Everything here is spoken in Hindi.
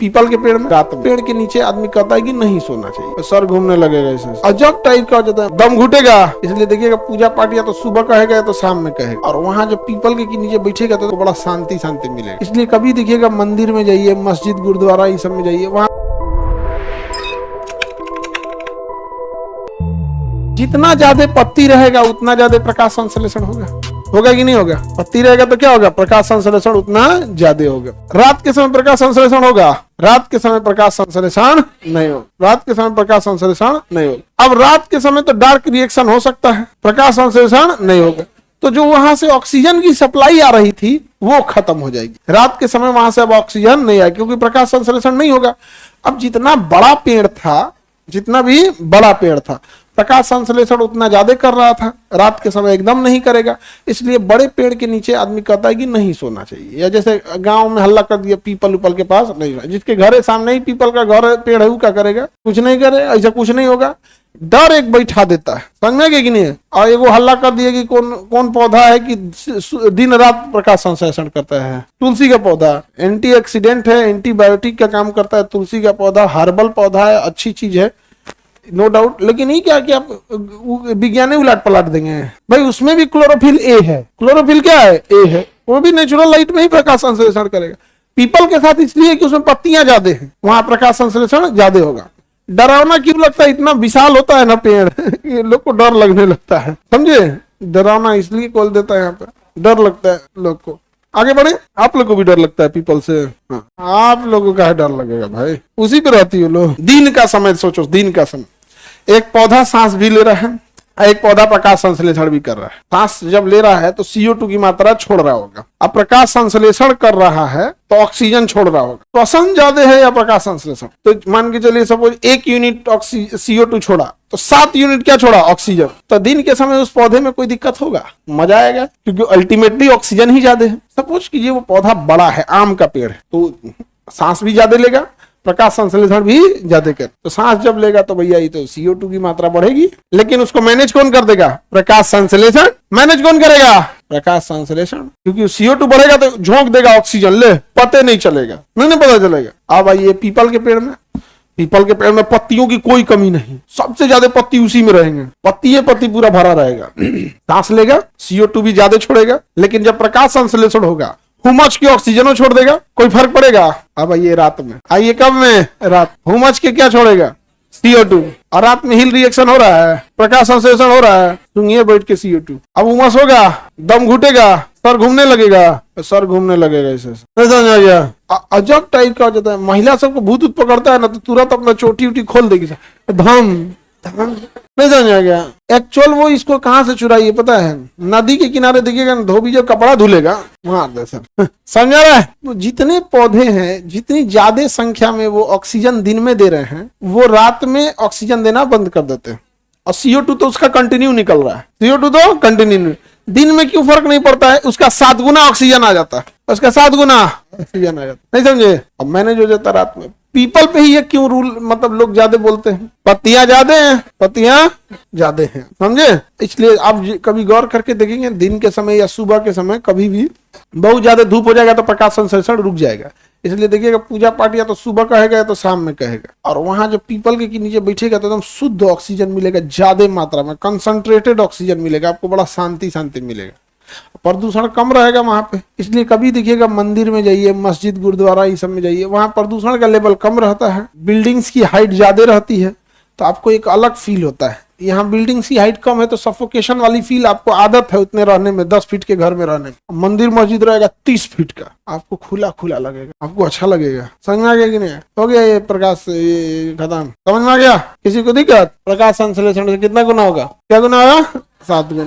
पीपल के पेड़ में रात में पेड़ के नीचे आदमी कहता है कि नहीं सोना चाहिए, सर घूमने लगेगा, ऐसे अजब टाइप का हो जाता है, दम घुटेगा। इसलिए देखिएगा पूजा पाठ या तो सुबह कहेगा या तो शाम में कहेगा, और वहाँ जब पीपल के नीचे बैठेगा तो बड़ा शांति शांति मिलेगा। इसलिए कभी देखिएगा मंदिर में जाइए, मस्जिद गुरुद्वारा ये सब में जाइए, वहाँ जितना ज्यादा पत्ती रहेगा उतना ज्यादा प्रकाश संश्लेषण होगा कि नहीं होगा? पत्ती रहेगा तो क्या होगा? प्रकाश संश्लेषण उतना ज्यादा होगा। रात के समय प्रकाश संश्लेषण होगा, रात के समय प्रकाश संश्लेषण नहीं होगा, रात के समय प्रकाश संश्लेषण नहीं होगा। अब रात के समय तो डार्क रिएक्शन हो सकता है, प्रकाश संश्लेषण नहीं होगा, तो जो वहां से ऑक्सीजन की सप्लाई आ रही थी वो खत्म हो जाएगी। रात के समय वहां से अब ऑक्सीजन नहीं आएगी क्योंकि प्रकाश संश्लेषण नहीं होगा। अब जितना बड़ा पेड़ था, जितना भी बड़ा पेड़ था, प्रकाश संश्लेषण उतना ज्यादा कर रहा था, रात के समय एकदम नहीं करेगा। इसलिए बड़े पेड़ के नीचे आदमी कहता है कि नहीं सोना चाहिए, या जैसे गांव में हल्ला कर दिया पीपल उपल के पास नहीं, जिसके घर सामने ही पीपल का घर पेड़ है, क्या करेगा? कुछ नहीं करे, ऐसा कुछ नहीं होगा। डर एक बैठा देता है, समझ में कि नहीं? और एगो हल्ला कर दिया कि कौन कौन पौधा है कि दिन रात प्रकाश संश्लेषण करता है? तुलसी का पौधा एंटीऑक्सीडेंट है, एंटीबायोटिक का काम करता है। तुलसी का पौधा हर्बल पौधा है, अच्छी चीज है, नो डाउट। लेकिन ये क्या कि आप विज्ञान उलट पलट देंगे भाई, उसमें भी क्लोरोफिल ए है। क्लोरोफिल क्या है? ए है, वो भी नेचुरल लाइट में ही प्रकाश संश्लेषण करेगा। पीपल के साथ इसलिए कि उसमें पत्तियां ज्यादा हैं, वहां प्रकाश संश्लेषण ज्यादा होगा। डरावना क्यों लगता है? इतना विशाल होता है ना पेड़ कि लोग को डर लगने लगता है, समझे? डरावना इसलिए खोल देता है, यहाँ पे डर लगता है लोग को। आगे बढ़े, आप लोग को भी डर लगता है पीपल से? हाँ, आप लोगों का डर लगेगा भाई, उसी पे रहती है लोग। दिन का समय सोचो, दिन का समय, एक पौधा सांस भी ले रहा है, एक पौधा प्रकाश संश्लेषण भी कर रहा है। सांस जब ले रहा है तो CO2 की मात्रा छोड़ रहा होगा, अब प्रकाश संश्लेषण कर रहा है तो ऑक्सीजन छोड़ रहा होगा। श्वसन ज्यादा है या प्रकाश संश्लेषण? तो मान के चलिए सपोज 1 यूनिट CO2 छोड़ा तो 7 यूनिट क्या छोड़ा? ऑक्सीजन। तो दिन के समय उस पौधे में कोई दिक्कत होगा? मजा आएगा, क्योंकि अल्टीमेटली ऑक्सीजन ही ज्यादा है। सपोज कीजिए वो पौधा बड़ा है, आम का पेड़ है, तो सांस भी ज्यादा लेगा, प्रकाश संश्लेषण भी ज्यादा कर, तो सांस जब लेगा तो भैया ये तो CO2 की मात्रा बढ़ेगी। लेकिन उसको मैनेज कौन कर देगा? प्रकाश संश्लेषण। मैनेज कौन करेगा? प्रकाश संश्लेषण। क्योंकि CO2 बढ़ेगा तो झोंक देगा ऑक्सीजन, ले पते नहीं चलेगा, नहीं पता चलेगा। अब आइए पीपल के पेड़ में, पीपल के पेड़ में पत्तियों की कोई कमी नहीं, सबसे ज्यादा पत्ती उसी में रहेंगे, पत्ती पूरा भरा रहेगा। सांस लेगा, CO2 भी ज्यादा छोड़ेगा, लेकिन जब प्रकाश संश्लेषण होगा हुमच की ऑक्सीजन छोड़ देगा, कोई फर्क पड़ेगा? अब आइए रात में, आइए कब में? रात। हुमच के क्या छोड़ेगा? CO2। और रात में हिल रिएक्शन हो रहा है, प्रकाश संश्लेषण हो रहा है, सुनिए बैठ के CO2। अब उमस होगा, दम घुटेगा, सर घूमने लगेगा, सर घूमने लगेगा, ऐसे समझ आ गया? अजब टाइप का हो जाता है। महिला सबको भूत उत पकड़ता है ना तो तुरंत अपना चोटी उटी खोल देगी, धम धम, नहीं समझ आ गया? एक्चुअल वो इसको कहाँ से चुराई पता है? नदी के किनारे देखिएगा, धोबी जब कपड़ा धुलेगा मार दे सर, समझ रहा है? तो जितने पौधे हैं, जितनी ज्यादा संख्या में वो ऑक्सीजन दिन में दे रहे हैं, वो रात में ऑक्सीजन देना बंद कर देते हैं। और CO2 तो उसका कंटिन्यू निकल रहा है, CO2 तो कंटिन्यू। दिन में क्यों फर्क नहीं पड़ता है? उसका 7 गुना ऑक्सीजन आ जाता है, उसका 7 गुना ऑक्सीजन आ जाता है, नहीं समझे? अब मैनेज हो जाता रात में। पीपल पे ही ये क्यों रूल, मतलब लोग ज्यादा बोलते हैं? पत्तियां ज्यादा हैं, पत्तियां ज्यादा हैं, समझे? इसलिए आप कभी गौर करके देखेंगे, दिन के समय या सुबह के समय कभी भी बहुत ज्यादा धूप हो जाएगा तो प्रकाश संश्लेषण रुक जाएगा। इसलिए देखिएगा पूजा पाठ या तो सुबह कहेगा या तो शाम में कहेगा, और वहां जब पीपल के नीचे बैठेगा तो एकदम शुद्ध ऑक्सीजन मिलेगा, ज्यादा मात्रा में कंसंट्रेटेड ऑक्सीजन मिलेगा, आपको बड़ा शांति शांति मिलेगा, प्रदूषण कम रहेगा वहां पे। इसलिए कभी देखिएगा मंदिर में जाइए, मस्जिद गुरुद्वारा ये सब में जाइए, वहां प्रदूषण का लेवल कम रहता है, बिल्डिंग्स की हाइट ज्यादा रहती है, तो आपको एक अलग फील होता है। यहाँ बिल्डिंग्स की हाइट कम है तो सफोकेशन वाली फील, आपको आदत है उतने रहने में, 10 फीट के घर में रहने में। मंदिर मस्जिद रहेगा 30 फीट का, आपको खुला खुला लगेगा, आपको अच्छा लगेगा। समझ में आ गया कि नहीं? हो गया ये प्रकाश, ये खत्म, समझ में आ गया? किसी को दिक्कत? प्रकाश संश्लेषण से कितना गुना होगा? क्या गुना होगा? 7 गुना।